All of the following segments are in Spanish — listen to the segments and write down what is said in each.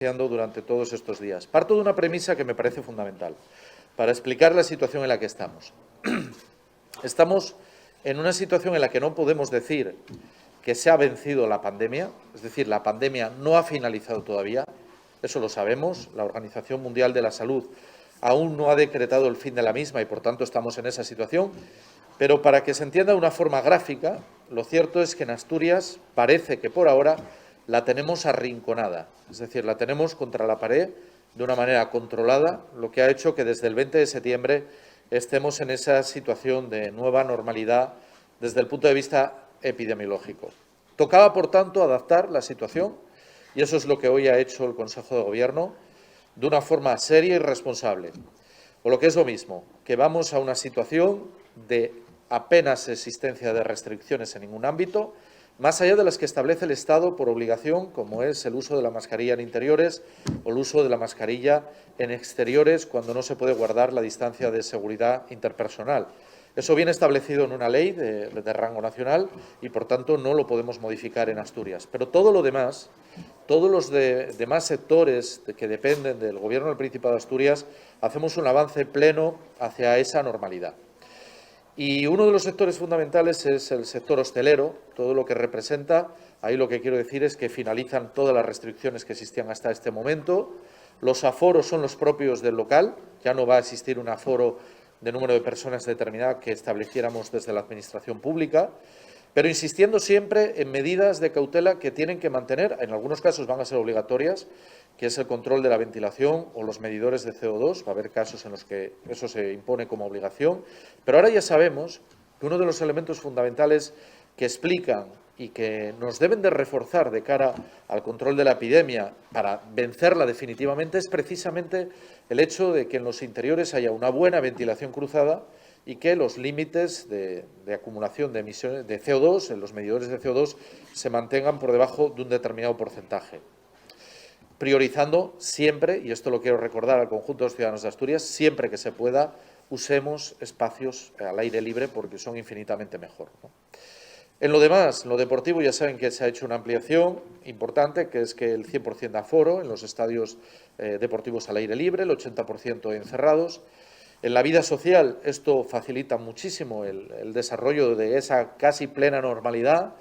durante todos estos días. Parto de una premisa que me parece fundamental para explicar la situación en la que estamos. Estamos en una situación en la que no podemos decir que se ha vencido la pandemia, es decir, la pandemia no ha finalizado todavía, eso lo sabemos, la Organización Mundial de la Salud aún no ha decretado el fin de la misma y, por tanto, estamos en esa situación, pero para que se entienda de una forma gráfica, lo cierto es que en Asturias parece que por ahora la tenemos arrinconada, es decir, la tenemos contra la pared de una manera controlada, lo que ha hecho que desde el 20 de septiembre estemos en esa situación de nueva normalidad desde el punto de vista epidemiológico. Tocaba, por tanto, adaptar la situación y eso es lo que hoy ha hecho el Consejo de Gobierno de una forma seria y responsable. O lo que es lo mismo, que vamos a una situación de apenas existencia de restricciones en ningún ámbito, más allá de las que establece el Estado por obligación, como es el uso de la mascarilla en interiores o el uso de la mascarilla en exteriores cuando no se puede guardar la distancia de seguridad interpersonal. Eso viene establecido en una ley de rango nacional y, por tanto, no lo podemos modificar en Asturias. Pero todo lo demás, todos los demás sectores que dependen del Gobierno del Principado de Asturias, hacemos un avance pleno hacia esa normalidad. Y uno de los sectores fundamentales es el sector hostelero, todo lo que representa. Ahí lo que quiero decir es que finalizan todas las restricciones que existían hasta este momento. Los aforos son los propios del local, ya no va a existir un aforo de número de personas determinada que estableciéramos desde la Administración pública, pero insistiendo siempre en medidas de cautela que tienen que mantener, en algunos casos van a ser obligatorias, que es el control de la ventilación o los medidores de CO2. Va a haber casos en los que eso se impone como obligación, pero ahora ya sabemos que uno de los elementos fundamentales que explican y que nos deben de reforzar de cara al control de la epidemia para vencerla definitivamente es precisamente el hecho de que en los interiores haya una buena ventilación cruzada y que los límites de acumulación de emisiones de CO2, en los medidores de CO2, se mantengan por debajo de un determinado porcentaje. Priorizando siempre, y esto lo quiero recordar al conjunto de los ciudadanos de Asturias, siempre que se pueda, usemos espacios al aire libre porque son infinitamente mejor, ¿no? En lo demás, lo deportivo, ya saben que se ha hecho una ampliación importante, que es que el 100% de aforo en los estadios deportivos al aire libre, el 80% encerrados. En la vida social esto facilita muchísimo el desarrollo de esa casi plena normalidad.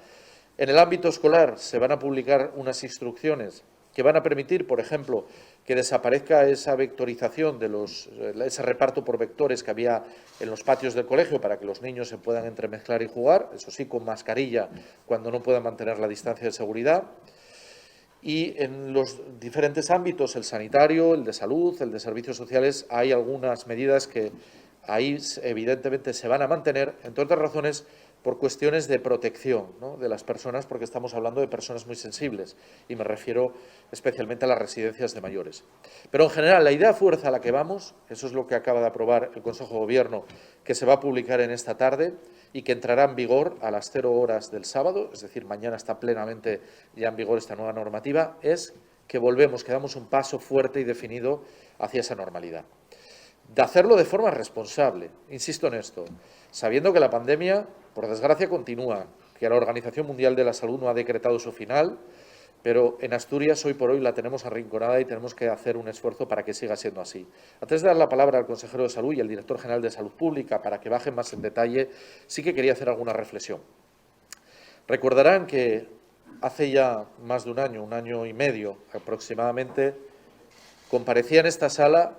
En el ámbito escolar se van a publicar unas instrucciones que van a permitir, por ejemplo, que desaparezca esa vectorización de ese reparto por vectores que había en los patios del colegio para que los niños se puedan entremezclar y jugar, eso sí, con mascarilla cuando no puedan mantener la distancia de seguridad. Y en los diferentes ámbitos, el sanitario, el de salud, el de servicios sociales, hay algunas medidas que ahí evidentemente se van a mantener, entre otras razones, por cuestiones de protección, ¿no?, de las personas, porque estamos hablando de personas muy sensibles y me refiero especialmente a las residencias de mayores. Pero en general la idea fuerza a la que vamos, eso es lo que acaba de aprobar el Consejo de Gobierno, que se va a publicar en esta tarde y que entrará en vigor a las 0 horas del sábado, es decir, mañana está plenamente ya en vigor esta nueva normativa, es que volvemos, que damos un paso fuerte y definido hacia esa normalidad. De hacerlo de forma responsable, insisto en esto, sabiendo que la pandemia, por desgracia, continúa, que la Organización Mundial de la Salud no ha decretado su final, pero en Asturias hoy por hoy la tenemos arrinconada y tenemos que hacer un esfuerzo para que siga siendo así. Antes de dar la palabra al consejero de Salud y al director general de Salud Pública para que bajen más en detalle, sí que quería hacer alguna reflexión. Recordarán que hace ya más de un año y medio aproximadamente, comparecía en esta sala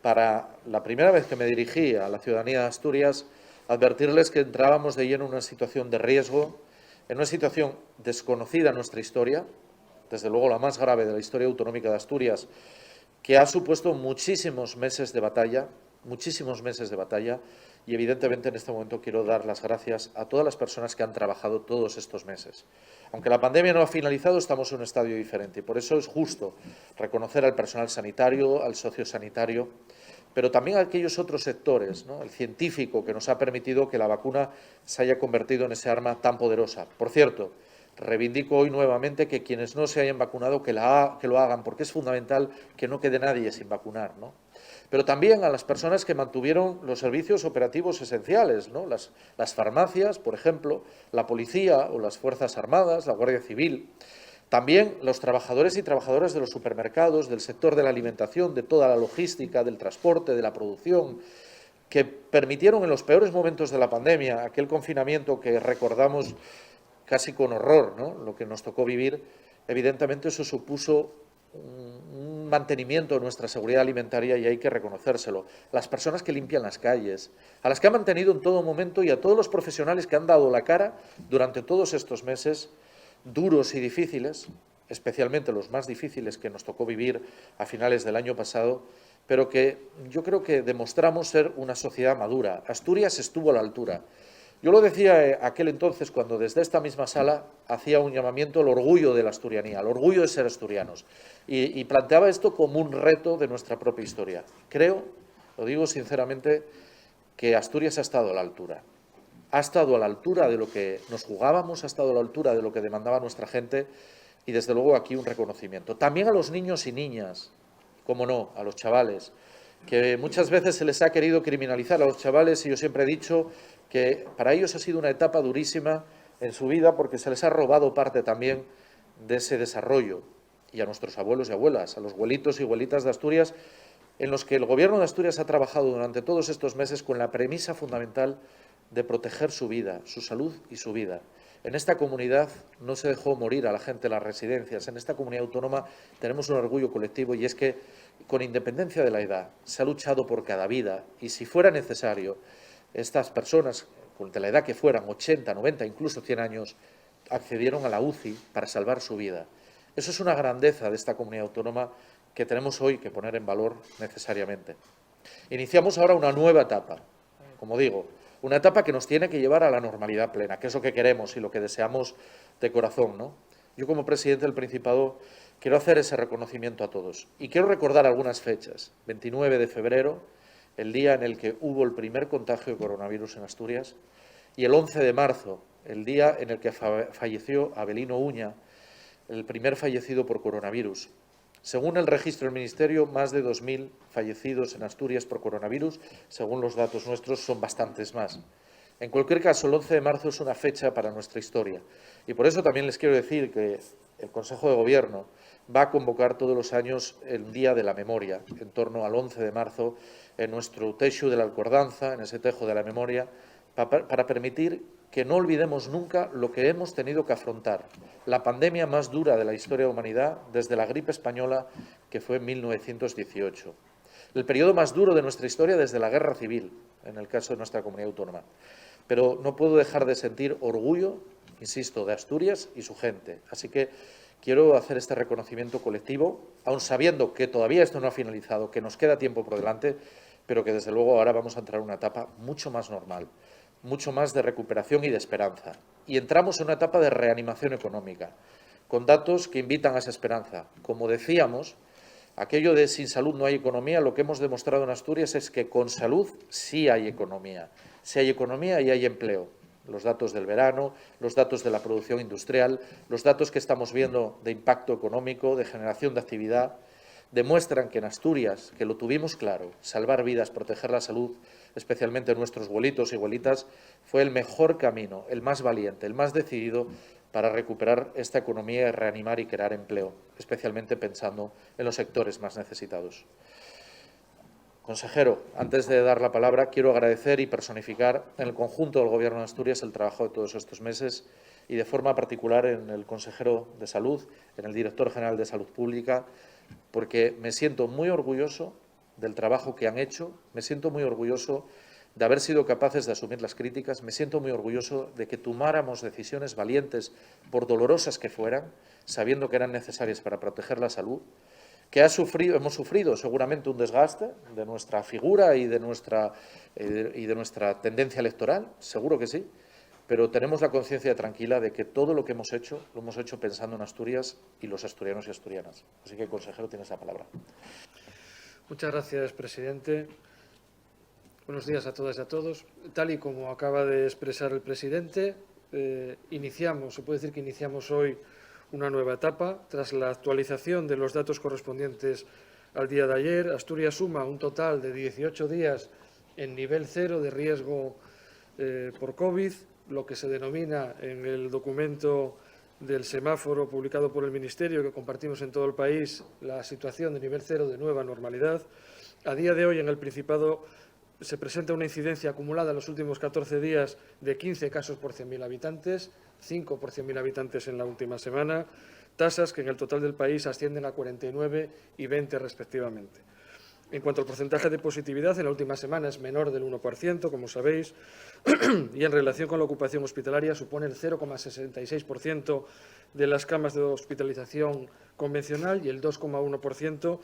para la primera vez que me dirigí a la ciudadanía de Asturias, advertirles que entrábamos de lleno en una situación de riesgo, en una situación desconocida en nuestra historia, desde luego la más grave de la historia autonómica de Asturias, que ha supuesto muchísimos meses de batalla, y evidentemente en este momento quiero dar las gracias a todas las personas que han trabajado todos estos meses. Aunque la pandemia no ha finalizado, estamos en un estadio diferente y por eso es justo reconocer al personal sanitario, al sociosanitario, pero también a aquellos otros sectores, ¿no?, el científico, que nos ha permitido que la vacuna se haya convertido en ese arma tan poderosa. Por cierto, reivindico hoy nuevamente que quienes no se hayan vacunado que lo hagan, porque es fundamental que no quede nadie sin vacunar, ¿no? Pero también a las personas que mantuvieron los servicios operativos esenciales, ¿no?, las farmacias, por ejemplo, la policía o las Fuerzas Armadas, la Guardia Civil. También los trabajadores y trabajadoras de los supermercados, del sector de la alimentación, de toda la logística, del transporte, de la producción, que permitieron en los peores momentos de la pandemia, aquel confinamiento que recordamos casi con horror, ¿no?, lo que nos tocó vivir, evidentemente eso supuso un mantenimiento de nuestra seguridad alimentaria y hay que reconocérselo. Las personas que limpian las calles, a las que han mantenido en todo momento y a todos los profesionales que han dado la cara durante todos estos meses duros y difíciles, especialmente los más difíciles que nos tocó vivir a finales del año pasado, pero que yo creo que demostramos ser una sociedad madura. Asturias estuvo a la altura. Yo lo decía aquel entonces cuando desde esta misma sala hacía un llamamiento al orgullo de la asturianía, al orgullo de ser asturianos, y planteaba esto como un reto de nuestra propia historia. Creo, lo digo sinceramente, que Asturias ha estado a la altura. Ha estado a la altura de lo que nos jugábamos, ha estado a la altura de lo que demandaba nuestra gente y, desde luego, aquí un reconocimiento. También a los niños y niñas, cómo no, a los chavales, que muchas veces se les ha querido criminalizar a los chavales y yo siempre he dicho que para ellos ha sido una etapa durísima en su vida porque se les ha robado parte también de ese desarrollo. Y a nuestros abuelos y abuelas, a los abuelitos y abuelitas de Asturias, en los que el Gobierno de Asturias ha trabajado durante todos estos meses con la premisa fundamental de proteger su vida, su salud y su vida. En esta comunidad no se dejó morir a la gente en las residencias. En esta comunidad autónoma tenemos un orgullo colectivo y es que, con independencia de la edad, se ha luchado por cada vida y, si fuera necesario, estas personas, de la edad que fueran, 80, 90, incluso 100 años, accedieron a la UCI para salvar su vida. Eso es una grandeza de esta comunidad autónoma que tenemos hoy que poner en valor necesariamente. Iniciamos ahora una nueva etapa, como digo, una etapa que nos tiene que llevar a la normalidad plena, que es lo que queremos y lo que deseamos de corazón, ¿no? Yo, como presidente del Principado, quiero hacer ese reconocimiento a todos. Y quiero recordar algunas fechas. 29 de febrero, el día en el que hubo el primer contagio de coronavirus en Asturias, y el 11 de marzo, el día en el que falleció Abelino Uña, el primer fallecido por coronavirus. Según el registro del Ministerio, más de 2.000 fallecidos en Asturias por coronavirus. Según los datos nuestros, son bastantes más. En cualquier caso, el 11 de marzo es una fecha para nuestra historia. Y por eso también les quiero decir que el Consejo de Gobierno va a convocar todos los años el Día de la Memoria, en torno al 11 de marzo, en nuestro Texu de la Alcordanza, en ese Tejo de la Memoria, para permitir que no olvidemos nunca lo que hemos tenido que afrontar, la pandemia más dura de la historia de la humanidad desde la gripe española, que fue en 1918. El periodo más duro de nuestra historia desde la Guerra Civil, en el caso de nuestra comunidad autónoma. Pero no puedo dejar de sentir orgullo, insisto, de Asturias y su gente. Así que quiero hacer este reconocimiento colectivo, aun sabiendo que todavía esto no ha finalizado, que nos queda tiempo por delante, pero que desde luego ahora vamos a entrar en una etapa mucho más normal, mucho más de recuperación y de esperanza. Y entramos en una etapa de reanimación económica, con datos que invitan a esa esperanza. Como decíamos, aquello de sin salud no hay economía, lo que hemos demostrado en Asturias es que con salud sí hay economía. Sí hay economía y hay empleo. Los datos del verano, los datos de la producción industrial, los datos que estamos viendo de impacto económico, de generación de actividad, demuestran que en Asturias, que lo tuvimos claro, salvar vidas, proteger la salud, especialmente nuestros abuelitos y abuelitas, fue el mejor camino, el más valiente, el más decidido para recuperar esta economía y reanimar y crear empleo, especialmente pensando en los sectores más necesitados. Consejero, antes de dar la palabra, quiero agradecer y personificar en el conjunto del Gobierno de Asturias el trabajo de todos estos meses y de forma particular en el consejero de Salud, en el director general de Salud Pública, porque me siento muy orgulloso del trabajo que han hecho, me siento muy orgulloso de haber sido capaces de asumir las críticas, me siento muy orgulloso de que tomáramos decisiones valientes, por dolorosas que fueran, sabiendo que eran necesarias para proteger la salud, que hemos sufrido seguramente un desgaste de nuestra figura y de nuestra tendencia electoral, seguro que sí, pero tenemos la conciencia tranquila de que todo lo que hemos hecho, lo hemos hecho pensando en Asturias y los asturianos y asturianas. Así que, consejero, tienes la palabra. Muchas gracias, presidente. Buenos días a todas y a todos. Tal y como acaba de expresar el presidente, se puede decir que iniciamos hoy una nueva etapa. Tras la actualización de los datos correspondientes al día de ayer, Asturias suma un total de 18 días en nivel 0 de riesgo por COVID, lo que se denomina en el documento del semáforo publicado por el Ministerio, que compartimos en todo el país, la situación de nivel cero de nueva normalidad. A día de hoy, en el Principado, se presenta una incidencia acumulada en los últimos 14 días de 15 casos por 100.000 habitantes, 5 por 100.000 habitantes en la última semana, tasas que en el total del país ascienden a 49 y 20 respectivamente. En cuanto al porcentaje de positividad, en la última semana es menor del 1%, como sabéis, y en relación con la ocupación hospitalaria supone el 0,66% de las camas de hospitalización convencional y el 2,1%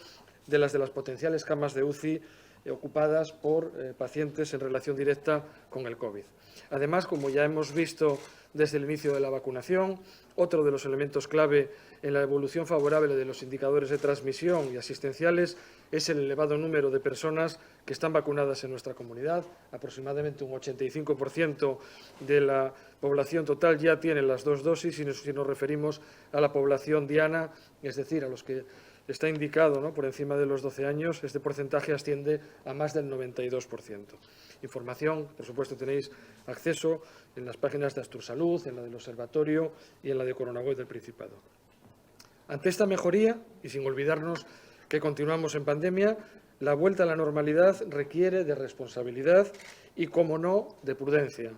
de las potenciales camas de UCI ocupadas por pacientes en relación directa con el COVID. Además, como ya hemos visto desde el inicio de la vacunación, otro de los elementos clave en la evolución favorable de los indicadores de transmisión y asistenciales es el elevado número de personas que están vacunadas en nuestra comunidad. Aproximadamente un 85% de la población total ya tiene las 2 dosis, si nos referimos a la población diana, es decir, a los que está indicado, ¿no?, por encima de los 12 años, este porcentaje asciende a más del 92%. Información, por supuesto, tenéis acceso en las páginas de Astursalud, en la del Observatorio y en la de Coronaweb del Principado. Ante esta mejoría, y sin olvidarnos que continuamos en pandemia, la vuelta a la normalidad requiere de responsabilidad y, como no, de prudencia.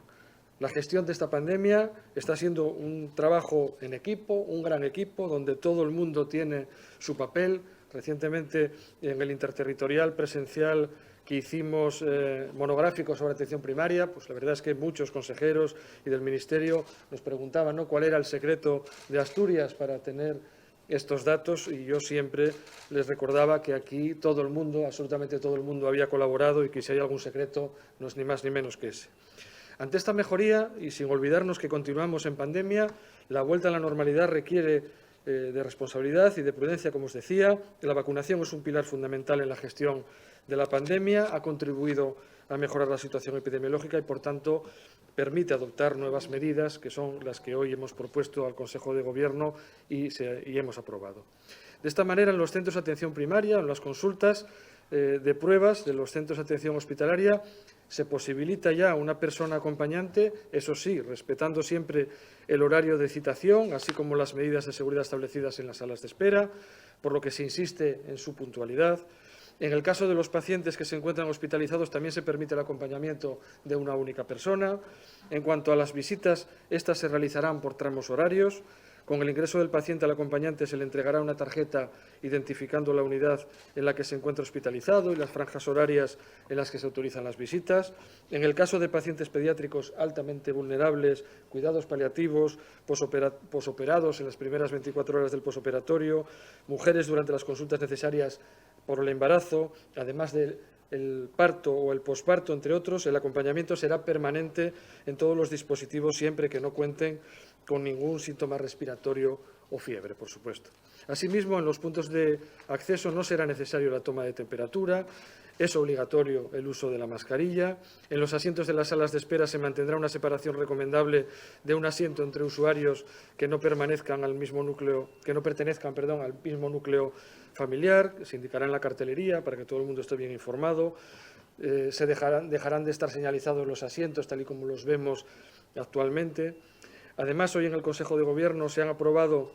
La gestión de esta pandemia está siendo un trabajo en equipo, un gran equipo, donde todo el mundo tiene su papel. Recientemente, en el interterritorial presencial que hicimos monográfico sobre atención primaria, pues la verdad es que muchos consejeros y del Ministerio nos preguntaban, ¿no?, cuál era el secreto de Asturias para tener estos datos, y yo siempre les recordaba que aquí todo el mundo, absolutamente todo el mundo, había colaborado y que si hay algún secreto no es ni más ni menos que ese. Ante esta mejoría, y sin olvidarnos que continuamos en pandemia, la vuelta a la normalidad requiere de responsabilidad y de prudencia, como os decía. La vacunación es un pilar fundamental en la gestión de la pandemia, ha contribuido a mejorar la situación epidemiológica y, por tanto, permite adoptar nuevas medidas, que son las que hoy hemos propuesto al Consejo de Gobierno y hemos aprobado. De esta manera, en los centros de atención primaria, en las consultas de pruebas de los centros de atención hospitalaria, se posibilita ya una persona acompañante, eso sí, respetando siempre el horario de citación, así como las medidas de seguridad establecidas en las salas de espera, por lo que se insiste en su puntualidad. En el caso de los pacientes que se encuentran hospitalizados, también se permite el acompañamiento de una única persona. En cuanto a las visitas, estas se realizarán por tramos horarios. Con el ingreso del paciente al acompañante se le entregará una tarjeta identificando la unidad en la que se encuentra hospitalizado y las franjas horarias en las que se autorizan las visitas. En el caso de pacientes pediátricos altamente vulnerables, cuidados paliativos, posoperados en las primeras 24 horas del posoperatorio, mujeres durante las consultas necesarias por el embarazo, además del parto o el posparto, entre otros, el acompañamiento será permanente en todos los dispositivos siempre que no cuenten con ningún síntoma respiratorio o fiebre, por supuesto. Asimismo, en los puntos de acceso no será necesario la toma de temperatura, es obligatorio el uso de la mascarilla. En los asientos de las salas de espera se mantendrá una separación recomendable de un asiento entre usuarios que no pertenezcan al mismo núcleo familiar. Se indicará en la cartelería para que todo el mundo esté bien informado. Se dejarán de estar señalizados los asientos, tal y como los vemos actualmente. Además, hoy en el Consejo de Gobierno se han aprobado,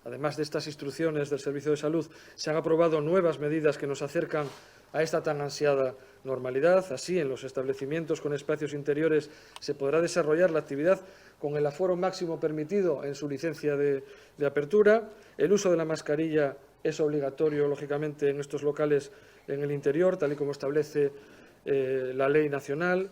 además de estas instrucciones del Servicio de Salud, se han aprobado nuevas medidas que nos acercan a esta tan ansiada normalidad. Así, en los establecimientos con espacios interiores se podrá desarrollar la actividad con el aforo máximo permitido en su licencia de apertura. El uso de la mascarilla es obligatorio, lógicamente, en estos locales en el interior, tal y como establece la ley nacional.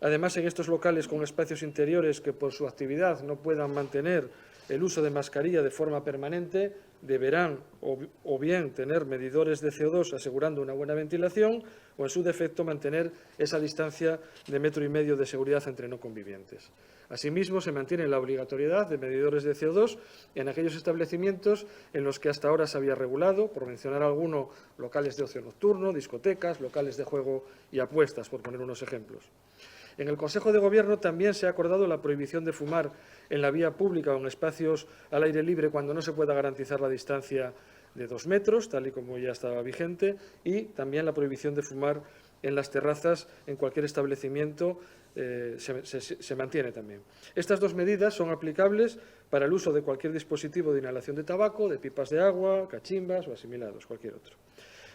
Además, en estos locales con espacios interiores que por su actividad no puedan mantener el uso de mascarilla de forma permanente, deberán o bien tener medidores de CO2 asegurando una buena ventilación o, en su defecto, mantener esa distancia de 1,5 metros de seguridad entre no convivientes. Asimismo, se mantiene la obligatoriedad de medidores de CO2 en aquellos establecimientos en los que hasta ahora se había regulado, por mencionar alguno, locales de ocio nocturno, discotecas, locales de juego y apuestas, por poner unos ejemplos. En el Consejo de Gobierno también se ha acordado la prohibición de fumar en la vía pública o en espacios al aire libre cuando no se pueda garantizar la distancia de 2 metros, tal y como ya estaba vigente, y también la prohibición de fumar en las terrazas en cualquier establecimiento se mantiene también. Estas dos medidas son aplicables para el uso de cualquier dispositivo de inhalación de tabaco, de pipas de agua, cachimbas o asimilados, cualquier otro.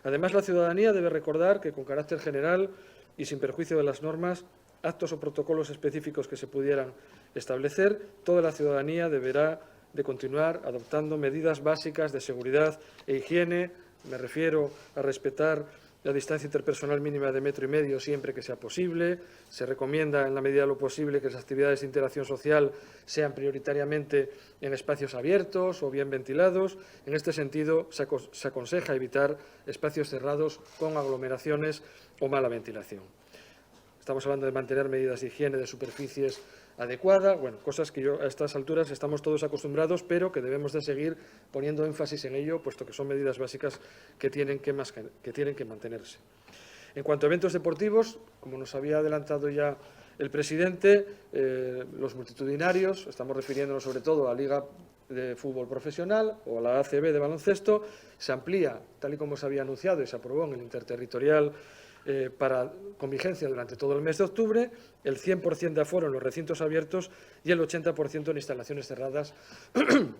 Además, la ciudadanía debe recordar que, con carácter general y sin perjuicio de las normas, actos o protocolos específicos que se pudieran establecer, toda la ciudadanía deberá de continuar adoptando medidas básicas de seguridad e higiene. Me refiero a respetar la distancia interpersonal mínima de 1,5 metros siempre que sea posible. Se recomienda, en la medida de lo posible, que las actividades de interacción social sean prioritariamente en espacios abiertos o bien ventilados. En este sentido, se aconseja evitar espacios cerrados con aglomeraciones o mala ventilación. Estamos hablando de mantener medidas de higiene de superficies adecuadas, bueno, cosas que a estas alturas estamos todos acostumbrados, pero que debemos de seguir poniendo énfasis en ello, puesto que son medidas básicas que tienen que mantenerse. En cuanto a eventos deportivos, como nos había adelantado ya el presidente, los multitudinarios, estamos refiriéndonos sobre todo a la Liga de Fútbol Profesional o a la ACB de baloncesto, se amplía, tal y como se había anunciado y se aprobó en el interterritorial con vigencia durante todo el mes de octubre, el 100% de aforo en los recintos abiertos y el 80% en instalaciones cerradas,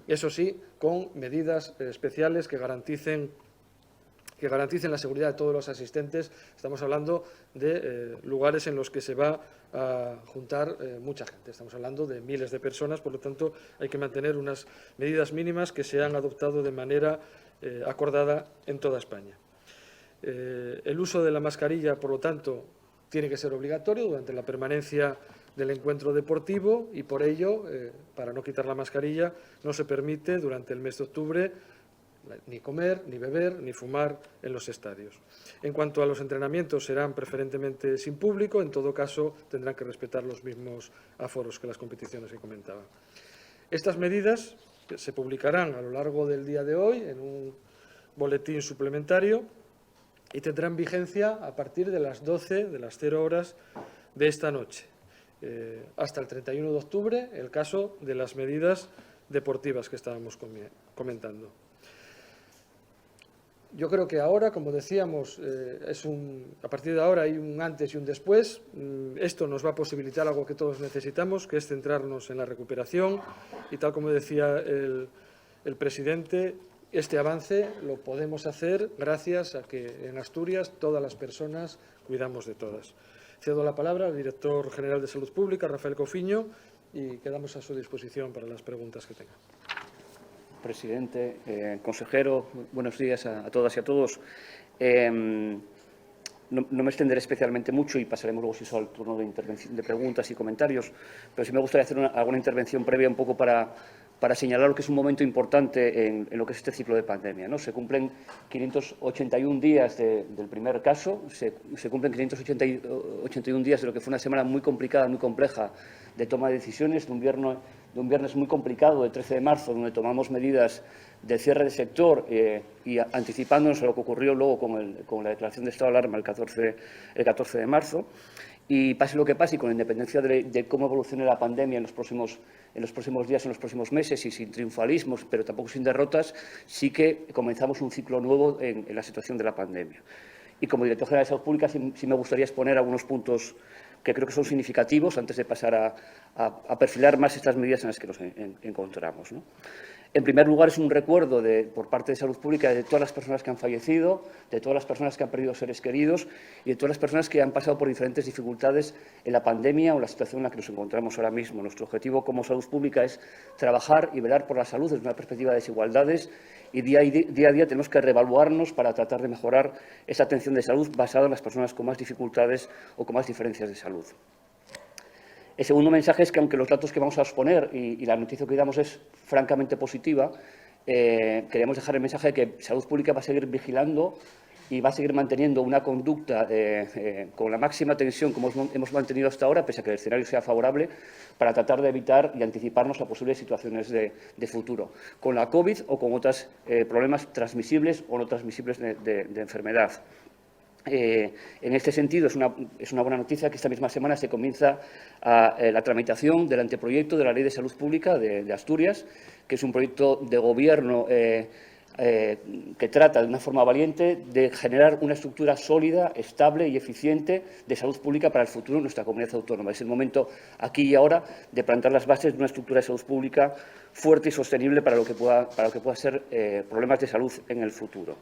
eso sí, con medidas especiales que garanticen la seguridad de todos los asistentes. Estamos hablando de lugares en los que se va a juntar mucha gente. Estamos hablando de miles de personas, por lo tanto, hay que mantener unas medidas mínimas que se han adoptado de manera acordada en toda España. El uso de la mascarilla, por lo tanto, tiene que ser obligatorio durante la permanencia del encuentro deportivo y, por ello, para no quitar la mascarilla, no se permite durante el mes de octubre ni comer, ni beber, ni fumar en los estadios. En cuanto a los entrenamientos, serán preferentemente sin público. En todo caso, tendrán que respetar los mismos aforos que las competiciones que comentaba. Estas medidas se publicarán a lo largo del día de hoy en un boletín suplementario y tendrán vigencia a partir de las 12, de las 0 horas de esta noche, hasta el 31 de octubre, el caso de las medidas deportivas que estábamos comentando. Yo creo que ahora, como decíamos, a partir de ahora hay un antes y un después. Esto nos va a posibilitar algo que todos necesitamos, que es centrarnos en la recuperación y, tal como decía el presidente, este avance lo podemos hacer gracias a que en Asturias todas las personas cuidamos de todas. Cedo la palabra al director general de Salud Pública, Rafael Coufiño, y quedamos a su disposición para las preguntas que tenga. Presidente, consejero, buenos días a todas y a todos. No me extenderé especialmente mucho y pasaremos luego, si eso, al turno de preguntas y comentarios, pero sí me gustaría hacer alguna intervención previa un poco para señalar lo que es un momento importante en lo que es este ciclo de pandemia, ¿no? Se cumplen 581 días del primer caso, se cumplen 581 días de lo que fue una semana muy complicada, muy compleja de toma de decisiones, de un viernes muy complicado, el 13 de marzo, donde tomamos medidas de cierre de sector y anticipándonos a lo que ocurrió luego con la declaración de estado de alarma el 14 de marzo. Y pase lo que pase, y con independencia de cómo evolucione la pandemia en los próximos días, en los próximos meses, y sin triunfalismos, pero tampoco sin derrotas, sí que comenzamos un ciclo nuevo en la situación de la pandemia. Y como director general de Salud Pública sí me gustaría exponer algunos puntos que creo que son significativos antes de pasar a perfilar más estas medidas en las que nos encontramos, ¿no? En primer lugar, es un recuerdo por parte de Salud Pública de todas las personas que han fallecido, de todas las personas que han perdido seres queridos y de todas las personas que han pasado por diferentes dificultades en la pandemia o en la situación en la que nos encontramos ahora mismo. Nuestro objetivo como Salud Pública es trabajar y velar por la salud desde una perspectiva de desigualdades y día a día tenemos que reevaluarnos para tratar de mejorar esa atención de salud basada en las personas con más dificultades o con más diferencias de salud. El segundo mensaje es que, aunque los datos que vamos a exponer y la noticia que damos es francamente positiva, queremos dejar el mensaje de que Salud Pública va a seguir vigilando y va a seguir manteniendo una conducta con la máxima tensión como hemos mantenido hasta ahora, pese a que el escenario sea favorable, para tratar de evitar y anticiparnos a posibles situaciones de futuro, con la COVID o con otros problemas transmisibles o no transmisibles de enfermedad. En este sentido, es una buena noticia que esta misma semana se comienza la tramitación del anteproyecto de la Ley de Salud Pública de Asturias, que es un proyecto de Gobierno que trata de una forma valiente de generar una estructura sólida, estable y eficiente de salud pública para el futuro de nuestra comunidad autónoma. Es el momento, aquí y ahora, de plantar las bases de una estructura de salud pública fuerte y sostenible para lo que pueda ser problemas de salud en el futuro.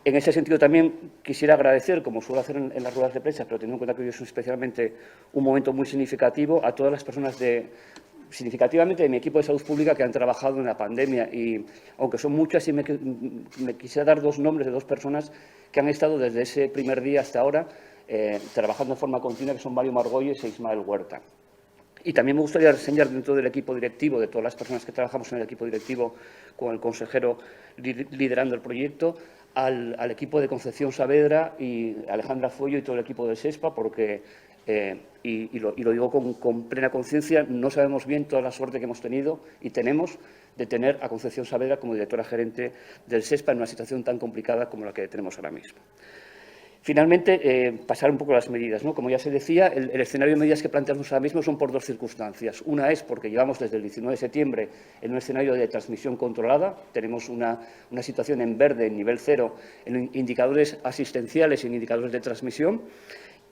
En ese sentido, también quisiera agradecer, como suelo hacer en las ruedas de prensa, pero teniendo en cuenta que hoy es especialmente un momento muy significativo, a todas las personas significativamente de mi equipo de salud pública que han trabajado en la pandemia. Y, aunque son muchas, sí me quisiera dar dos nombres de dos personas que han estado desde ese primer día hasta ahora trabajando de forma continua, que son Mario Margolles e Ismael Huerta. Y también me gustaría reseñar dentro del equipo directivo, de todas las personas que trabajamos en el equipo directivo, con el consejero liderando el proyecto, al equipo de Concepción Saavedra y Alejandra Fuello y todo el equipo del SESPA, porque, y lo digo con plena conciencia, no sabemos bien toda la suerte que hemos tenido y tenemos de tener a Concepción Saavedra como directora gerente del SESPA en una situación tan complicada como la que tenemos ahora mismo. Finalmente, pasar un poco a las medidas, ¿no? Como ya se decía, el escenario de medidas que planteamos ahora mismo son por dos circunstancias. Una es porque llevamos desde el 19 de septiembre en un escenario de transmisión controlada. Tenemos una situación en verde, en nivel cero, en indicadores asistenciales y en indicadores de transmisión.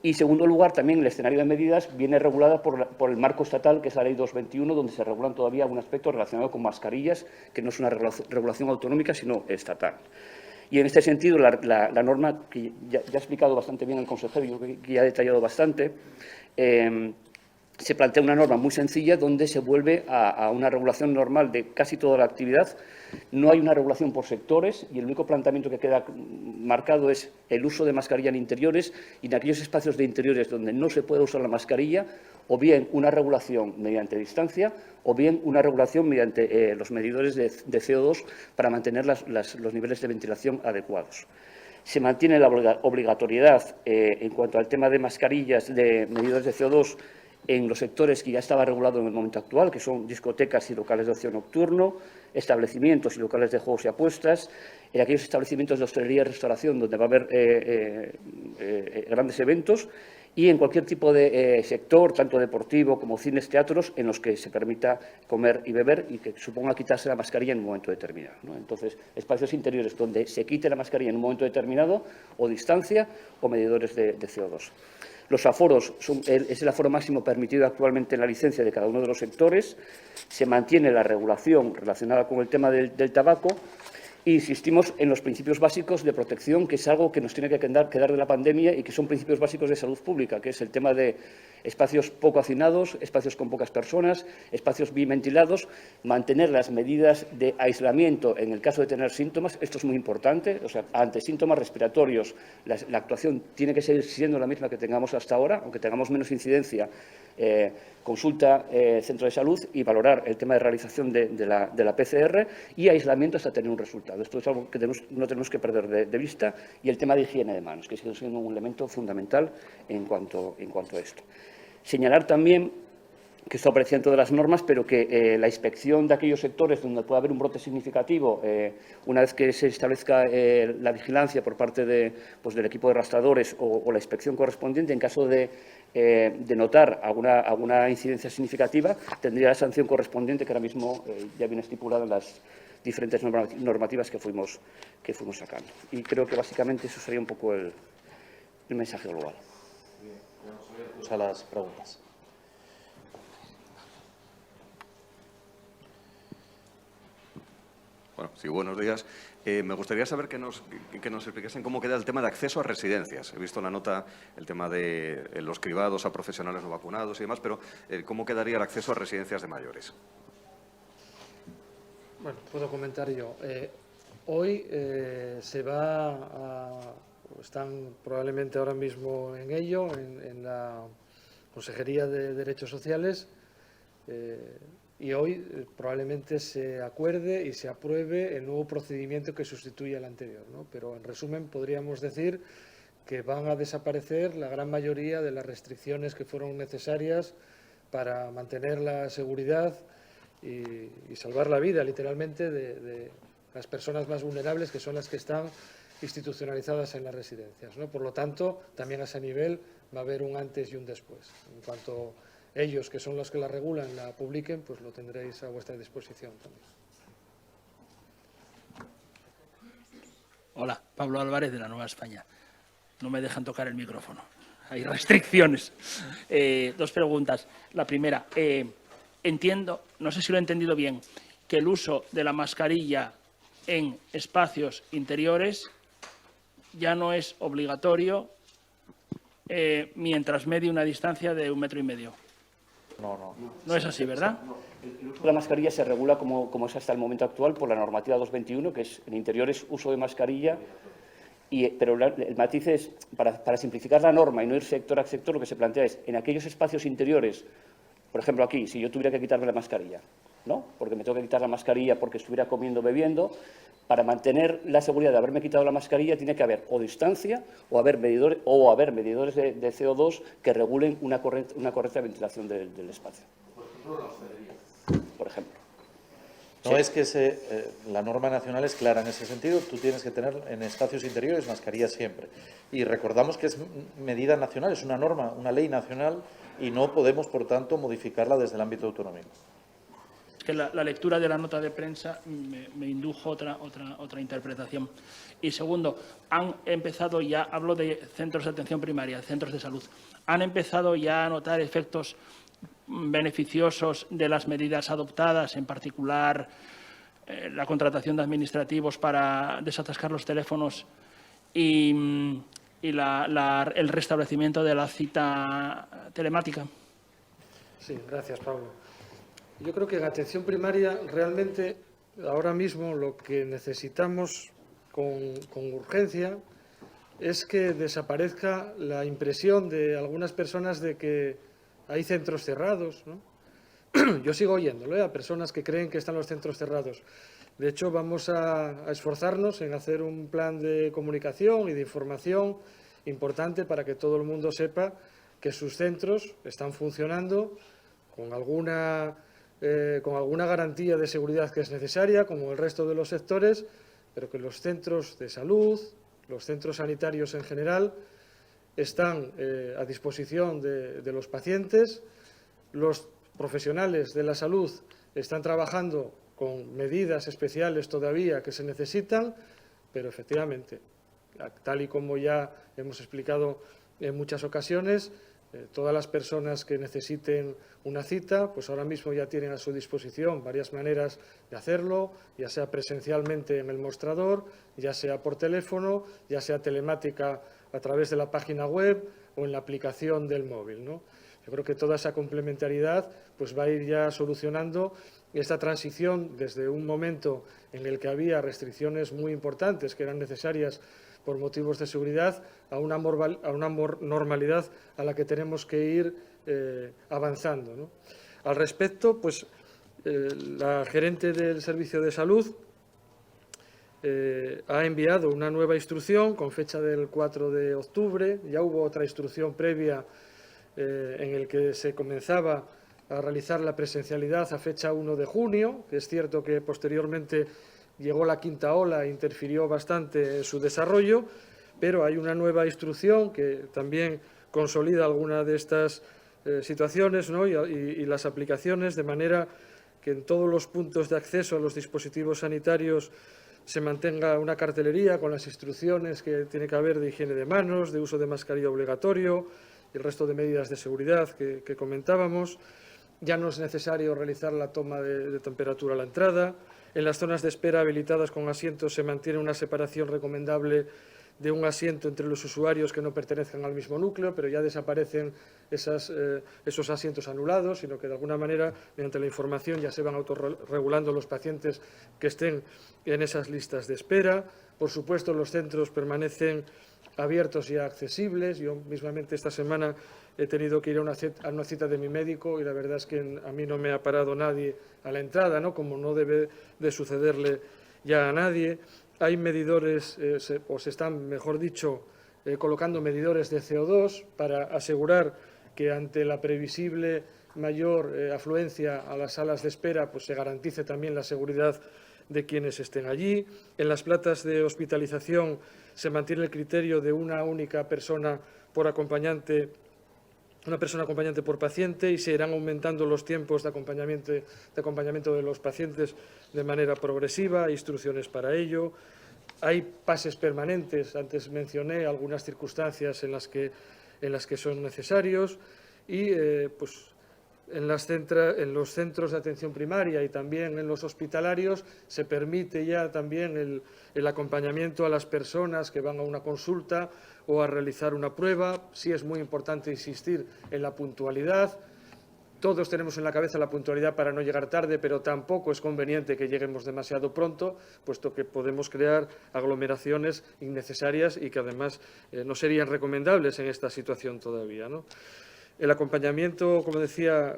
Y, en segundo lugar, también el escenario de medidas viene regulada por el marco estatal, que es la Ley 221, donde se regulan todavía un aspecto relacionado con mascarillas, que no es una regulación autonómica, sino estatal. Y en este sentido, la norma, que ya ha explicado bastante bien el consejero, yo creo que ya ha detallado bastante, se plantea una norma muy sencilla donde se vuelve a una regulación normal de casi toda la actividad. No hay una regulación por sectores y el único planteamiento que queda marcado es el uso de mascarilla en interiores y en aquellos espacios de interiores donde no se puede usar la mascarilla, o bien una regulación mediante distancia o bien una regulación mediante los medidores de CO2 para mantener los niveles de ventilación adecuados. Se mantiene la obligatoriedad en cuanto al tema de mascarillas, de medidores de CO2, en los sectores que ya estaba regulado en el momento actual, que son discotecas y locales de ocio nocturno, establecimientos y locales de juegos y apuestas, en aquellos establecimientos de hostelería y restauración donde va a haber grandes eventos, y en cualquier tipo de sector, tanto deportivo como cines, teatros, en los que se permita comer y beber y que suponga quitarse la mascarilla en un momento determinado, ¿no? Entonces, espacios interiores donde se quite la mascarilla en un momento determinado, o distancia, o medidores de CO2. Los aforos es el aforo máximo permitido actualmente en la licencia de cada uno de los sectores. Se mantiene la regulación relacionada con el tema del tabaco. E insistimos en los principios básicos de protección, que es algo que nos tiene que quedar de la pandemia y que son principios básicos de salud pública, que es el tema de espacios poco hacinados, espacios con pocas personas, espacios bien ventilados, mantener las medidas de aislamiento en el caso de tener síntomas. Esto es muy importante. O sea, ante síntomas respiratorios, la actuación tiene que seguir siendo la misma que tengamos hasta ahora, aunque tengamos menos incidencia. Consulta centro de salud y valorar el tema de realización de la PCR y aislamiento hasta tener un resultado. Esto es algo que no tenemos que perder de vista, y el tema de higiene de manos, que sigue siendo un elemento fundamental en cuanto a esto. Señalar también que esto aparecía en todas las normas, pero que la inspección de aquellos sectores donde pueda haber un brote significativo, una vez que se establezca la vigilancia por parte del equipo de rastreadores o la inspección correspondiente, en caso de notar alguna incidencia significativa, tendría la sanción correspondiente, que ahora mismo ya viene estipulada en las diferentes normativas que fuimos sacando. Y creo que básicamente eso sería un poco el mensaje global. Vamos a las preguntas. Bueno, sí, buenos días. Me gustaría saber que nos explicasen cómo queda el tema de acceso a residencias. He visto en la nota el tema de los cribados a profesionales no vacunados y demás, pero ¿cómo quedaría el acceso a residencias de mayores? Bueno, puedo comentar yo. Hoy están probablemente ahora mismo en ello, en la Consejería de Derechos Sociales, y hoy probablemente se acuerde y se apruebe el nuevo procedimiento que sustituye al anterior, ¿no? Pero, en resumen, podríamos decir que van a desaparecer la gran mayoría de las restricciones que fueron necesarias para mantener la seguridad y salvar la vida, literalmente, de las personas más vulnerables, que son las que están institucionalizadas en las residencias, ¿no? Por lo tanto, también a ese nivel va a haber un antes y un después. En cuanto ellos, que son los que la regulan, la publiquen, pues lo tendréis a vuestra disposición también. Hola, Pablo Álvarez de la Nueva España. No me dejan tocar el micrófono. Hay restricciones. Dos preguntas. La primera, entiendo, no sé si lo he entendido bien, que el uso de la mascarilla en espacios interiores ya no es obligatorio mientras medie una distancia de 1,5 metros. No es así, ¿verdad? El uso de la mascarilla se regula como es hasta el momento actual por la normativa 221, que es en interiores uso de mascarilla, pero el matiz es, para simplificar la norma y no ir sector a sector, lo que se plantea es, en aquellos espacios interiores, por ejemplo aquí, si yo tuviera que quitarme la mascarilla, ¿no? Porque me tengo que quitar la mascarilla porque estuviera comiendo o bebiendo, para mantener la seguridad de haberme quitado la mascarilla tiene que haber o distancia o haber medidores de CO2 que regulen una correcta ventilación del espacio. Por ejemplo. No es que la norma nacional es clara en ese sentido. Tú tienes que tener en espacios interiores mascarilla siempre. Y recordamos que es medida nacional, es una norma, una ley nacional y no podemos, por tanto, modificarla desde el ámbito autonómico. Que la lectura de la nota de prensa me indujo otra interpretación. Y segundo, han empezado ya, hablo de centros de atención primaria, centros de salud, han empezado ya a notar efectos beneficiosos de las medidas adoptadas, en particular la contratación de administrativos para desatascar los teléfonos y el restablecimiento de la cita telemática. Sí, gracias, Pablo. Yo creo que en atención primaria realmente ahora mismo lo que necesitamos con urgencia es que desaparezca la impresión de algunas personas de que hay centros cerrados, ¿no? Yo sigo oyéndolo, a personas que creen que están los centros cerrados. De hecho, vamos a esforzarnos en hacer un plan de comunicación y de información importante para que todo el mundo sepa que sus centros están funcionando con alguna garantía de seguridad que es necesaria, como el resto de los sectores, pero que los centros de salud, los centros sanitarios en general, están a disposición de los pacientes. Los profesionales de la salud están trabajando con medidas especiales todavía que se necesitan, pero efectivamente, tal y como ya hemos explicado en muchas ocasiones, todas las personas que necesiten una cita, pues ahora mismo ya tienen a su disposición varias maneras de hacerlo, ya sea presencialmente en el mostrador, ya sea por teléfono, ya sea telemática a través de la página web o en la aplicación del móvil, ¿no? Yo creo que toda esa complementariedad pues va a ir ya solucionando esta transición desde un momento en el que había restricciones muy importantes que eran necesarias por motivos de seguridad a una normalidad a la que tenemos que ir avanzando, ¿no? Al respecto, pues la gerente del Servicio de Salud ha enviado una nueva instrucción con fecha del 4 de octubre. Ya hubo otra instrucción previa en el que se comenzaba a realizar la presencialidad a fecha 1 de junio, que es cierto que posteriormente llegó la quinta ola e interfirió bastante en su desarrollo, pero hay una nueva instrucción que también consolida alguna de estas situaciones, ¿no? y las aplicaciones, de manera que en todos los puntos de acceso a los dispositivos sanitarios se mantenga una cartelería con las instrucciones que tiene que haber de higiene de manos, de uso de mascarilla obligatorio y el resto de medidas de seguridad que comentábamos. Ya no es necesario realizar la toma de temperatura a la entrada. En las zonas de espera habilitadas con asientos se mantiene una separación recomendable de un asiento entre los usuarios que no pertenezcan al mismo núcleo, pero ya desaparecen esos asientos anulados, sino que de alguna manera, mediante la información, ya se van autorregulando los pacientes que estén en esas listas de espera. Por supuesto, los centros permanecen abiertos y accesibles. Yo mismamente esta semana he tenido que ir a una cita de mi médico y la verdad es que a mí no me ha parado nadie a la entrada, ¿no? Como no debe de sucederle ya a nadie. Hay medidores, o se están, mejor dicho, colocando medidores de CO2 para asegurar que ante la previsible mayor afluencia a las salas de espera pues se garantice también la seguridad de quienes estén allí. En las platas de hospitalización se mantiene el criterio de una única persona por acompañante, una persona acompañante por paciente, y se irán aumentando los tiempos de acompañamiento de los pacientes de manera progresiva, instrucciones para ello. Hay pases permanentes, antes mencioné algunas circunstancias en las que son necesarios y pues, en los centros de atención primaria y también en los hospitalarios se permite ya también el acompañamiento a las personas que van a una consulta o a realizar una prueba. Sí es muy importante insistir en la puntualidad. Todos tenemos en la cabeza la puntualidad para no llegar tarde, pero tampoco es conveniente que lleguemos demasiado pronto, puesto que podemos crear aglomeraciones innecesarias y que además no serían recomendables en esta situación todavía, ¿no? El acompañamiento, como decía,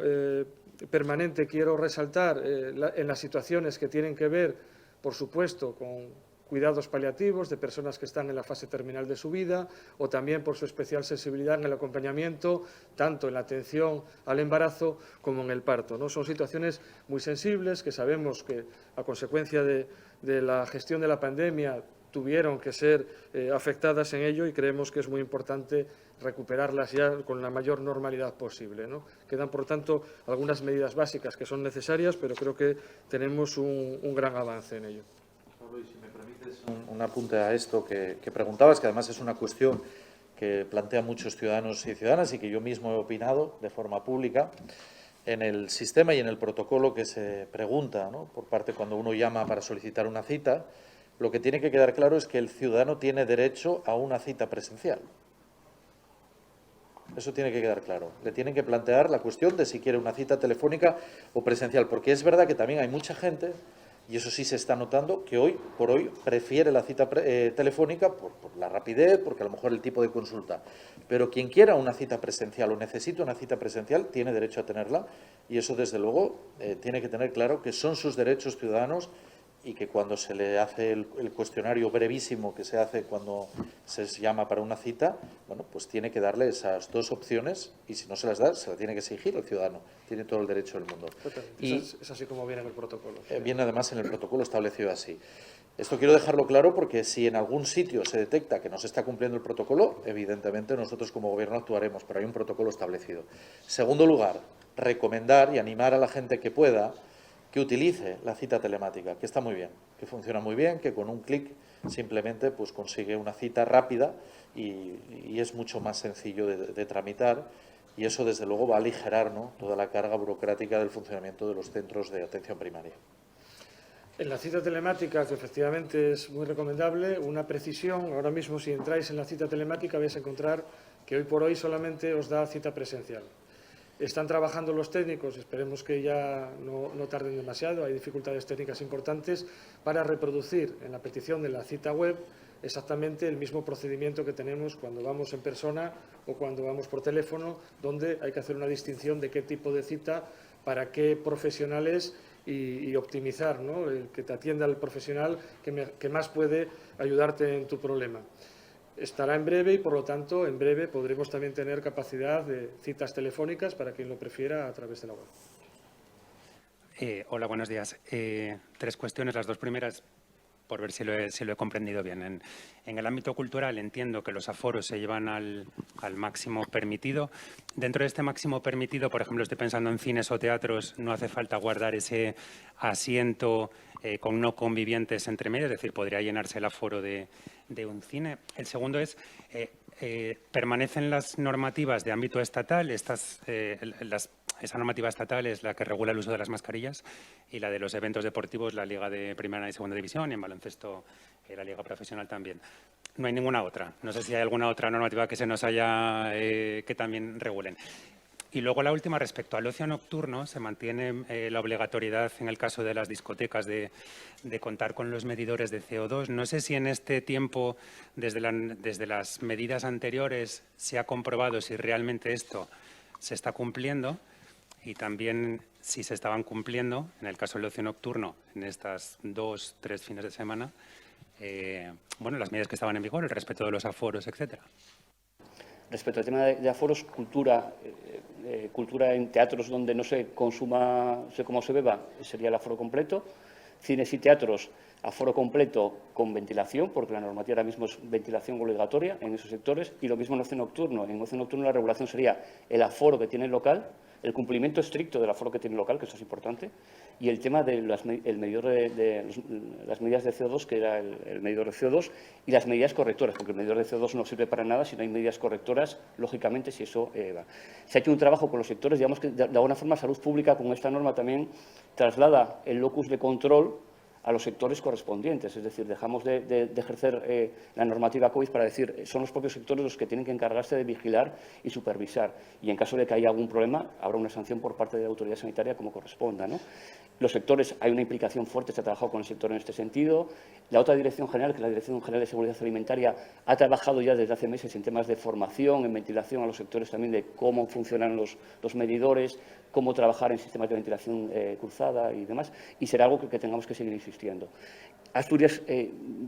permanente, quiero resaltar en las situaciones que tienen que ver, por supuesto, con cuidados paliativos de personas que están en la fase terminal de su vida o también por su especial sensibilidad en el acompañamiento, tanto en la atención al embarazo como en el parto, ¿no? Son situaciones muy sensibles que sabemos que, a consecuencia de la gestión de la pandemia, tuvieron que ser afectadas en ello y creemos que es muy importante recuperarlas ya con la mayor normalidad posible, ¿no? Quedan, por tanto, algunas medidas básicas que son necesarias, pero creo que tenemos un gran avance en ello. Pablo, y si me permites un apunte a esto que preguntabas, que además es una cuestión que plantean muchos ciudadanos y ciudadanas y que yo mismo he opinado de forma pública. En el sistema y en el protocolo que se pregunta, ¿no?, por parte cuando uno llama para solicitar una cita, lo que tiene que quedar claro es que el ciudadano tiene derecho a una cita presencial. Eso tiene que quedar claro. Le tienen que plantear la cuestión de si quiere una cita telefónica o presencial, porque es verdad que también hay mucha gente, y eso sí se está notando, que hoy por hoy prefiere la cita telefónica por la rapidez, porque a lo mejor el tipo de consulta. Pero quien quiera una cita presencial o necesite una cita presencial tiene derecho a tenerla, y eso desde luego tiene que tener claro que son sus derechos ciudadanos y que cuando se le hace el cuestionario brevísimo que se hace cuando se llama para una cita, bueno, pues tiene que darle esas dos opciones y si no se las da, se la tiene que exigir el ciudadano. Tiene todo el derecho del mundo. Y es así como viene en el protocolo. Viene además en el protocolo establecido así. Esto quiero dejarlo claro porque si en algún sitio se detecta que no se está cumpliendo el protocolo, evidentemente nosotros como Gobierno actuaremos, pero hay un protocolo establecido. Segundo lugar, recomendar y animar a la gente que pueda que utilice la cita telemática, que está muy bien, que funciona muy bien, que con un clic simplemente pues consigue una cita rápida y es mucho más sencillo de tramitar y eso desde luego va a aligerar, ¿no?, toda la carga burocrática del funcionamiento de los centros de atención primaria. En la cita telemática, que efectivamente es muy recomendable, una precisión. Ahora mismo, si entráis en la cita telemática, vais a encontrar que hoy por hoy solamente os da cita presencial. Están trabajando los técnicos, esperemos que ya no tarden demasiado, hay dificultades técnicas importantes, para reproducir en la petición de la cita web exactamente el mismo procedimiento que tenemos cuando vamos en persona o cuando vamos por teléfono, donde hay que hacer una distinción de qué tipo de cita, para qué profesionales y optimizar, ¿no?, el que te atienda el profesional que más puede ayudarte en tu problema. Estará en breve y, por lo tanto, en breve podremos también tener capacidad de citas telefónicas para quien lo prefiera a través de la web. Hola, buenos días. 3 cuestiones. Las 2 primeras, por ver si lo he comprendido bien. En el ámbito cultural entiendo que los aforos se llevan al máximo permitido. Dentro de este máximo permitido, por ejemplo, estoy pensando en cines o teatros, no hace falta guardar ese asiento con no convivientes entre medio, es decir, podría llenarse el aforo de un cine. El segundo es, ¿permanecen las normativas de ámbito estatal? Esa normativa estatal es la que regula el uso de las mascarillas y la de los eventos deportivos, la Liga de Primera y Segunda División, y en baloncesto la Liga Profesional también. No hay ninguna otra. No sé si hay alguna otra normativa que se nos haya que también regulen. Y luego la última, respecto al ocio nocturno, se mantiene la obligatoriedad en el caso de las discotecas de contar con los medidores de CO2. No sé si en este tiempo, desde las medidas anteriores, se ha comprobado si realmente esto se está cumpliendo y también si se estaban cumpliendo, en el caso del ocio nocturno, en estas 2 o 3 fines de semana, bueno, las medidas que estaban en vigor, el respeto de los aforos, etcétera. Respecto al tema de aforos, cultura en teatros donde no se consuma, como se beba, sería el aforo completo. Cines y teatros, aforo completo con ventilación, porque la normativa ahora mismo es ventilación obligatoria en esos sectores. Y lo mismo en ocio nocturno. En ocio nocturno la regulación sería el aforo que tiene el local el cumplimiento estricto del aforo que tiene el local, que eso es importante, y el tema de las medidas de CO2, que era el medidor de CO2, y las medidas correctoras, porque el medidor de CO2 no sirve para nada si no hay medidas correctoras, lógicamente, si eso va. Se ha hecho un trabajo con los sectores, digamos que de alguna forma Salud Pública con esta norma también traslada el locus de control a los sectores correspondientes, es decir, dejamos de ejercer la normativa COVID para decir son los propios sectores los que tienen que encargarse de vigilar y supervisar, y en caso de que haya algún problema habrá una sanción por parte de la autoridad sanitaria como corresponda, ¿no? Los sectores, hay una implicación fuerte, se ha trabajado con el sector en este sentido. La otra dirección general, que es la Dirección General de Seguridad Alimentaria, ha trabajado ya desde hace meses en temas de formación, en ventilación a los sectores también de cómo funcionan los medidores, cómo trabajar en sistemas de ventilación cruzada y demás, y será algo que tengamos que seguir insistiendo. Asturias,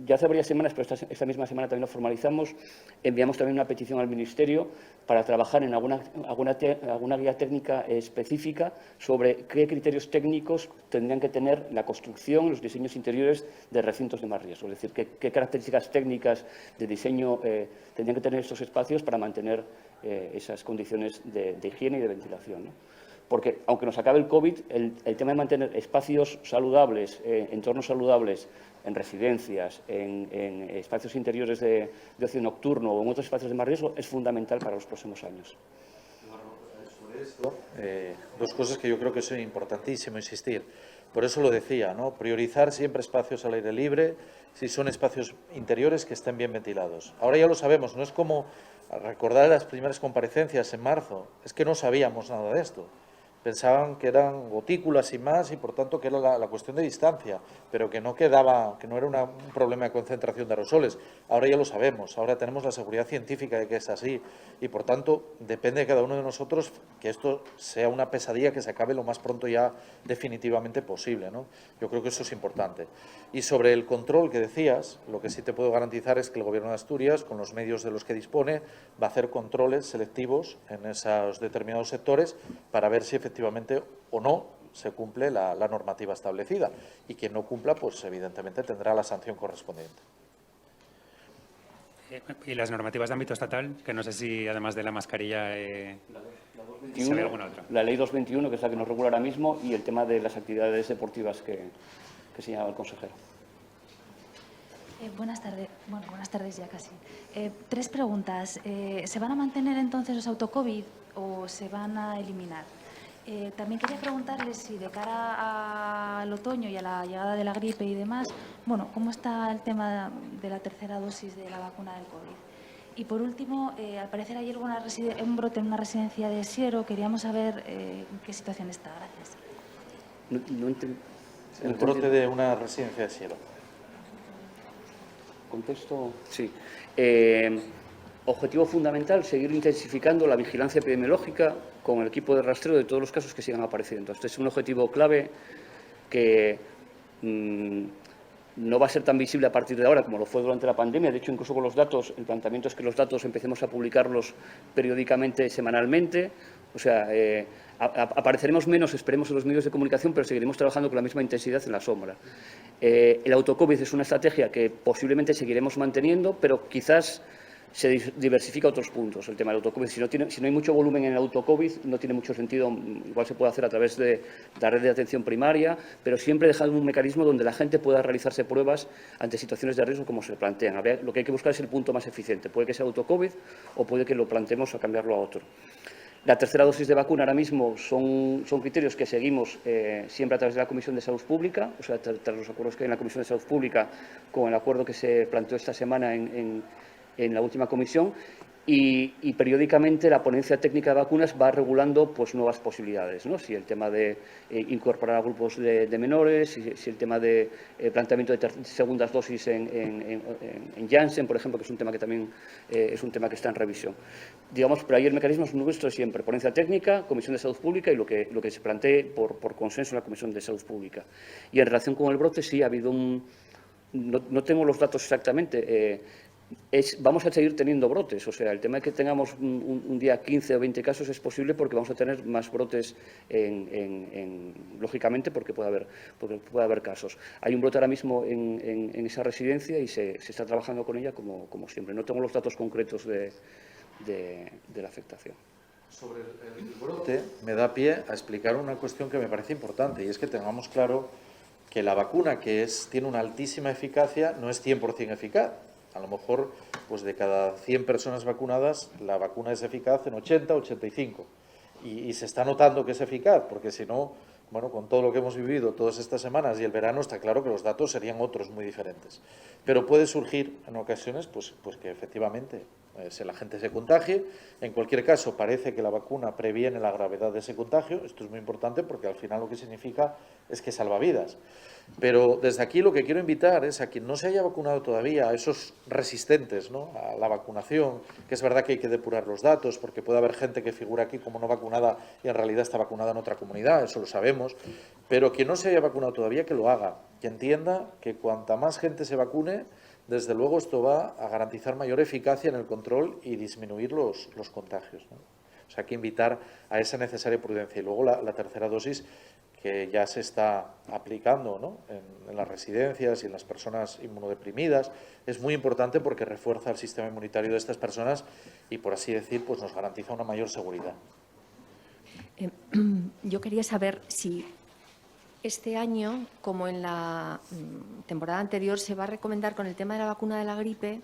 ya hace varias semanas, pero esta misma semana también lo formalizamos, enviamos también una petición al Ministerio para trabajar en alguna guía técnica específica sobre qué criterios técnicos tendrían que tener la construcción y los diseños interiores de recintos de más riesgo, es decir, qué características técnicas de diseño tendrían que tener estos espacios para mantener esas condiciones de higiene y de ventilación, ¿no? Porque, aunque nos acabe el COVID, el tema de mantener espacios saludables, entornos saludables en residencias, en espacios interiores de ocio nocturno o en otros espacios de más riesgo es fundamental para los próximos años. Sobre esto, dos cosas que yo creo que son importantísimo insistir. Por eso lo decía, ¿no? Priorizar siempre espacios al aire libre, si son espacios interiores que estén bien ventilados. Ahora ya lo sabemos, no es como recordar las primeras comparecencias en marzo, es que no sabíamos nada de esto. Pensaban que eran gotículas y más, y por tanto que era la cuestión de distancia, pero que no quedaba, que no era un problema de concentración de aerosoles. Ahora ya lo sabemos, ahora tenemos la seguridad científica de que es así, y por tanto depende de cada uno de nosotros que esto sea una pesadilla que se acabe lo más pronto ya definitivamente posible, ¿no? Yo creo que eso es importante. Y sobre el control que decías, lo que sí te puedo garantizar es que el Gobierno de Asturias, con los medios de los que dispone, va a hacer controles selectivos en esos determinados sectores para ver si efectivamente o no se cumple la normativa establecida, y quien no cumpla, pues evidentemente tendrá la sanción correspondiente. Y las normativas de ámbito estatal, que no sé si además de la mascarilla se ve alguna otra. La Ley 221, que es la que nos regula ahora mismo, y el tema de las actividades deportivas que señalaba el consejero. Buenas tardes. Bueno, buenas tardes ya casi. 3 preguntas. ¿Se van a mantener entonces los autocovid o se van a eliminar? También quería preguntarles si de cara al otoño y a la llegada de la gripe y demás, bueno, ¿cómo está el tema de la tercera dosis de la vacuna del COVID? Y por último, al parecer hay un brote en una residencia de Siero. Queríamos saber en qué situación está. Gracias. El brote de una residencia de Siero. ¿Contexto? Sí. Objetivo fundamental, seguir intensificando la vigilancia epidemiológica con el equipo de rastreo de todos los casos que sigan apareciendo. Este es un objetivo clave que no va a ser tan visible a partir de ahora como lo fue durante la pandemia. De hecho, incluso con los datos, el planteamiento es que los datos empecemos a publicarlos periódicamente, semanalmente. O sea, apareceremos menos, esperemos, en los medios de comunicación, pero seguiremos trabajando con la misma intensidad en la sombra. El autocovid es una estrategia que posiblemente seguiremos manteniendo, pero quizás se diversifica a otros puntos el tema del autocovid. Si no hay mucho volumen en el autocovid, no tiene mucho sentido. Igual se puede hacer a través de la red de atención primaria, pero siempre dejando un mecanismo donde la gente pueda realizarse pruebas ante situaciones de riesgo como se plantean. Lo que hay que buscar es el punto más eficiente. Puede que sea autocovid o puede que lo planteemos a cambiarlo a otro. La tercera dosis de vacuna ahora mismo son criterios que seguimos siempre a través de la Comisión de Salud Pública, o sea, tras los acuerdos que hay en la Comisión de Salud Pública, con el acuerdo que se planteó esta semana en la última comisión, y periódicamente la ponencia técnica de vacunas va regulando pues nuevas posibilidades, ¿no? Si el tema de incorporar a grupos de menores, si el tema de planteamiento de segundas dosis en Janssen, por ejemplo, que es un tema que también es un tema que está en revisión. Digamos, pero ahí el mecanismo es nuestro siempre: ponencia técnica, Comisión de Salud Pública y lo que se plantee por consenso en la Comisión de Salud Pública. Y en relación con el brote, sí ha habido no tengo los datos exactamente. Vamos a seguir teniendo brotes, o sea, el tema de que tengamos un día 15 o 20 casos es posible porque vamos a tener más brotes, lógicamente, porque puede haber casos. Hay un brote ahora mismo en esa residencia y se está trabajando con ella como siempre. No tengo los datos concretos de la afectación. Sobre el brote me da pie a explicar una cuestión que me parece importante, y es que tengamos claro que la vacuna tiene una altísima eficacia no es 100% eficaz. A lo mejor, pues de cada 100 personas vacunadas, la vacuna es eficaz en 80, 85. Y se está notando que es eficaz, porque si no, bueno, con todo lo que hemos vivido todas estas semanas y el verano, está claro que los datos serían otros muy diferentes. Pero puede surgir en ocasiones pues que efectivamente la gente se contagie. En cualquier caso, parece que la vacuna previene la gravedad de ese contagio. Esto es muy importante porque al final lo que significa es que salva vidas. Pero desde aquí lo que quiero invitar es a quien no se haya vacunado todavía, a esos resistentes, ¿no?, a la vacunación, que es verdad que hay que depurar los datos, porque puede haber gente que figura aquí como no vacunada y en realidad está vacunada en otra comunidad, eso lo sabemos, pero quien no se haya vacunado todavía, que lo haga, que entienda que cuanta más gente se vacune, desde luego esto va a garantizar mayor eficacia en el control y disminuir los contagios, ¿no? O sea, hay que invitar a esa necesaria prudencia. Y luego la tercera dosis, que ya se está aplicando, ¿no?, en las residencias y en las personas inmunodeprimidas, es muy importante porque refuerza el sistema inmunitario de estas personas y, por así decir, pues nos garantiza una mayor seguridad. Yo quería saber si este año, como en la temporada anterior, se va a recomendar con el tema de la vacuna de la gripe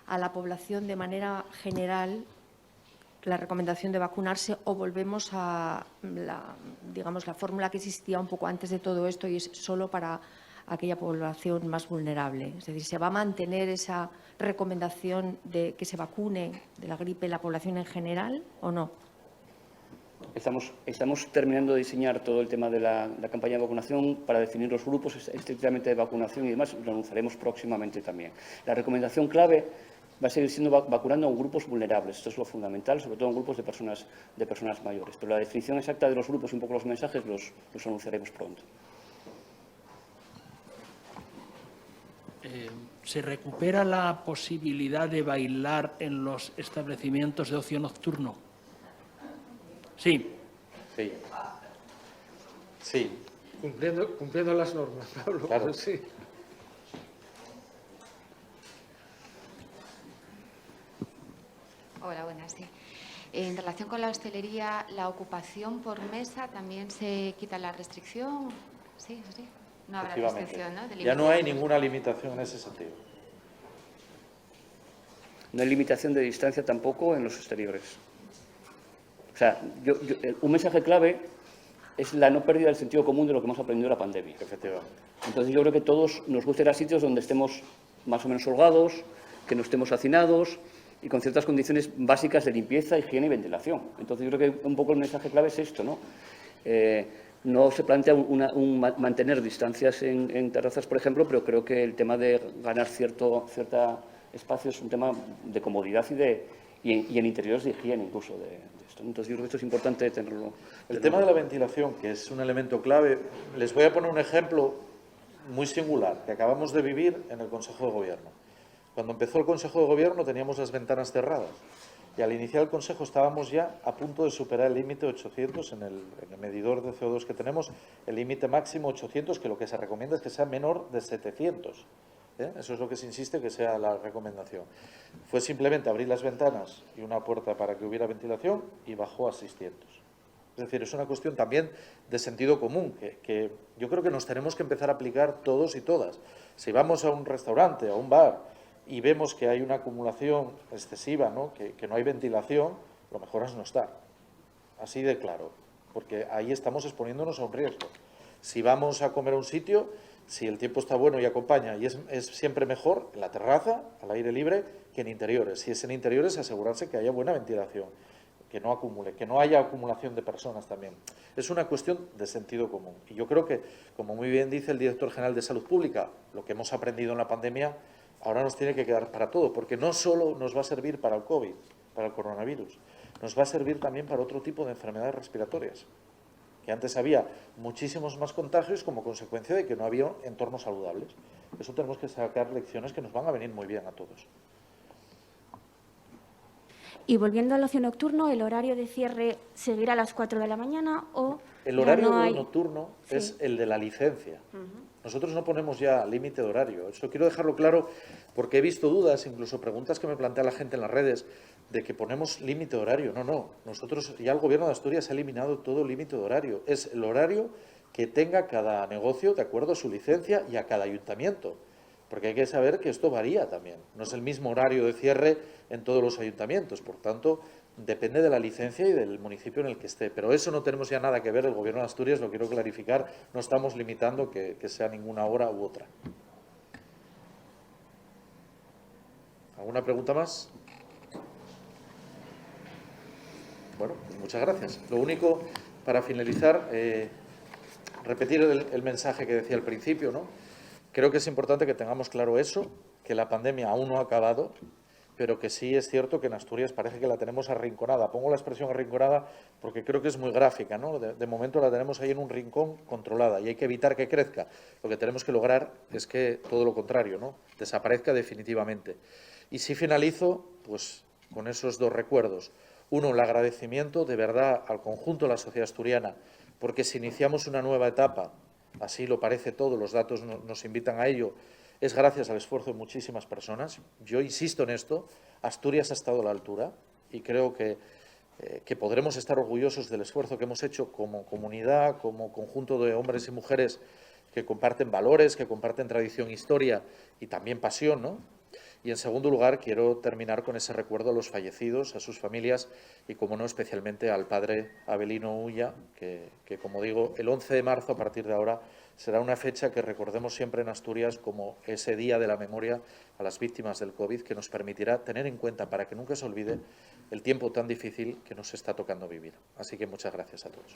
a la población de manera general la recomendación de vacunarse, o volvemos a la fórmula que existía un poco antes de todo esto y es solo para aquella población más vulnerable. Es decir, ¿se va a mantener esa recomendación de que se vacune de la gripe la población en general o no? Estamos terminando de diseñar todo el tema de la campaña de vacunación para definir los grupos estrictamente de vacunación y demás. Lo anunciaremos próximamente también. La recomendación clave va a seguir siendo vacunando en grupos vulnerables. Esto es lo fundamental, sobre todo en grupos de personas mayores. Pero la definición exacta de los grupos y un poco los mensajes los anunciaremos pronto. ¿Se recupera la posibilidad de bailar en los establecimientos de ocio nocturno? Sí. Sí. Sí. Cumpliendo las normas, Pablo. Claro. Sí. Hola, buenas. Sí. En relación con la hostelería, ¿la ocupación por mesa también se quita la restricción? Sí, sí. No habrá restricción, ¿no? Ya no hay ninguna limitación en ese sentido. No hay limitación de distancia tampoco en los exteriores. O sea, un mensaje clave es la no pérdida del sentido común de lo que hemos aprendido de la pandemia. Efectivamente. Entonces, yo creo que todos nos gusta ir a sitios donde estemos más o menos holgados, que no estemos hacinados y con ciertas condiciones básicas de limpieza, higiene y ventilación. Entonces, yo creo que un poco el mensaje clave es esto, ¿no? No se plantea mantener distancias en terrazas, por ejemplo, pero creo que el tema de ganar cierto espacio es un tema de comodidad y en interiores de higiene incluso de esto. Entonces, yo creo que esto es importante tenerlo. El tema de la ventilación, que es un elemento clave, les voy a poner un ejemplo muy singular que acabamos de vivir en el Consejo de Gobierno. Cuando empezó el Consejo de Gobierno teníamos las ventanas cerradas y al iniciar el Consejo estábamos ya a punto de superar el límite 800 en el medidor de CO2 que tenemos, el límite máximo 800, que lo que se recomienda es que sea menor de 700. Eso es lo que se insiste que sea la recomendación. Fue simplemente abrir las ventanas y una puerta para que hubiera ventilación y bajó a 600. Es decir, es una cuestión también de sentido común, que yo creo que nos tenemos que empezar a aplicar todos y todas. Si vamos a un restaurante, a un bar, y vemos que hay una acumulación excesiva, ¿no?, que no hay ventilación, lo mejor es no estar. Así de claro, porque ahí estamos exponiéndonos a un riesgo. Si vamos a comer a un sitio, si el tiempo está bueno y acompaña, y es siempre mejor en la terraza, al aire libre, que en interiores. Si es en interiores, asegurarse que haya buena ventilación, que no acumule, que no haya acumulación de personas también. Es una cuestión de sentido común. Y yo creo que, como muy bien dice el director general de Salud Pública, lo que hemos aprendido en la pandemia ahora nos tiene que quedar para todo, porque no solo nos va a servir para el COVID, para el coronavirus, nos va a servir también para otro tipo de enfermedades respiratorias, que antes había muchísimos más contagios como consecuencia de que no había entornos saludables. Eso tenemos que sacar lecciones que nos van a venir muy bien a todos. Y volviendo al ocio nocturno, ¿el horario de cierre seguirá a las 4 de la mañana o El Ya horario no hay- nocturno Sí. es el de la licencia. Nosotros no ponemos ya límite de horario. Eso quiero dejarlo claro porque he visto dudas, incluso preguntas que me plantea la gente en las redes, de que ponemos límite de horario. No, no. Nosotros, ya el Gobierno de Asturias ha eliminado todo límite de horario. Es el horario que tenga cada negocio de acuerdo a su licencia y a cada ayuntamiento. Porque hay que saber que esto varía también. No es el mismo horario de cierre en todos los ayuntamientos. Por tanto, depende de la licencia y del municipio en el que esté. Pero eso no tenemos ya nada que ver. El Gobierno de Asturias, lo quiero clarificar, no estamos limitando que sea ninguna hora u otra. ¿Alguna pregunta más? Bueno, pues muchas gracias. Lo único, para finalizar, repetir el mensaje que decía al principio, ¿no? Creo que es importante que tengamos claro eso, que la pandemia aún no ha acabado, pero que sí es cierto que en Asturias parece que la tenemos arrinconada. Pongo la expresión arrinconada porque creo que es muy gráfica, ¿no? De momento la tenemos ahí en un rincón controlada y hay que evitar que crezca. Lo que tenemos que lograr es que todo lo contrario, ¿no? Desaparezca definitivamente. Y si finalizo, pues con esos dos recuerdos. Uno, el agradecimiento de verdad al conjunto de la sociedad asturiana, porque si iniciamos una nueva etapa, así lo parece todo, los datos nos invitan a ello, es gracias al esfuerzo de muchísimas personas. Yo insisto en esto, Asturias ha estado a la altura y creo que podremos estar orgullosos del esfuerzo que hemos hecho como comunidad, como conjunto de hombres y mujeres que comparten valores, que comparten tradición, historia y también pasión, ¿no? Y, en segundo lugar, quiero terminar con ese recuerdo a los fallecidos, a sus familias y, como no, especialmente al padre Abelino Ulla, que, como digo, el 11 de marzo, a partir de ahora, será una fecha que recordemos siempre en Asturias como ese día de la memoria a las víctimas del COVID, que nos permitirá tener en cuenta, para que nunca se olvide, el tiempo tan difícil que nos está tocando vivir. Así que muchas gracias a todos.